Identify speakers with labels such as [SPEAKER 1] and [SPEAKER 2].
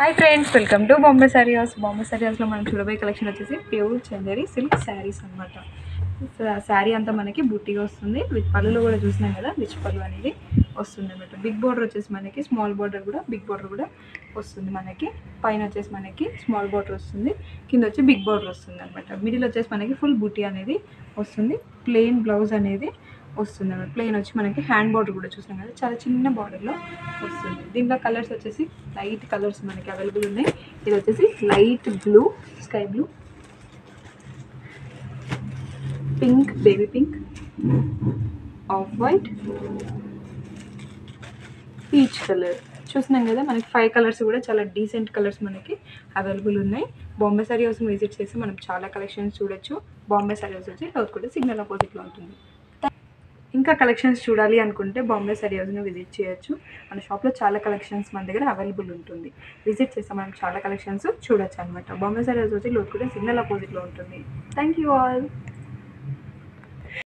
[SPEAKER 1] Hi friends, welcome to Bombay sorry house. Bombay sorry హౌస్లో మనం చూడబోయే కలెక్షన్ వచ్చేసి ప్యూర్ చందేరి సిల్క్ శారీస్ అనమాట. శారీ అంతా మనకి బుట్టిగా వస్తుంది. విత్ పళ్ళులో కూడా చూసినాం కదా, రిచ్ పళ్ళు అనేది వస్తుంది అనమాట. బిగ్ బార్డర్ వచ్చేసి మనకి స్మాల్ బార్డర్ కూడా, బిగ్ బార్డర్ కూడా వస్తుంది మనకి. పైన వచ్చేసి మనకి స్మాల్ బార్డర్ వస్తుంది, కింద వచ్చి బిగ్ బార్డర్ వస్తుంది అనమాట. మిడిల్ వచ్చేసి మనకి ఫుల్ బుట్టి అనేది వస్తుంది. ప్లెయిన్ బ్లౌజ్ అనేది వస్తుంది అన్నమాట. ప్లెయిన్ వచ్చి మనకి హ్యాండ్ బార్డర్ కూడా చూసినాం కదా, చాలా చిన్న బార్డర్లో వస్తుంది. దీంట్లో కలర్స్ వచ్చేసి లైట్ కలర్స్ మనకి అవైలబుల్ ఉన్నాయి. ఇది వచ్చేసి light blue, sky blue, pink, baby pink, off white, peach colour చూసినాం కదా. మనకి 5 కలర్స్ కూడా చాలా డీసెంట్ కలర్స్ మనకి అవైలబుల్ ఉన్నాయి. బాంబే సారీ హౌస్ని విజిట్ చేసి మనం చాలా కలెక్షన్స్ చూడొచ్చు. బాంబే సారీ హౌస్ వచ్చి కూడా సిగ్నల్ ఆపోజిట్లో ఉంటుంది. ఇంకా కలెక్షన్స్ చూడాలి అనుకుంటే బాంబే సారీ హౌస్ని విజిట్ చేయొచ్చు. మన షాప్లో చాలా కలెక్షన్స్ మన దగ్గర అవైలబుల్ ఉంటుంది. విజిట్ చేస్తే మనం చాలా కలెక్షన్స్ చూడొచ్చు అనమాట. బాంబే సారీ హౌస్ వచ్చి కూడా సిగ్నల్ ఆపోజిట్లో ఉంటుంది. Thank you all.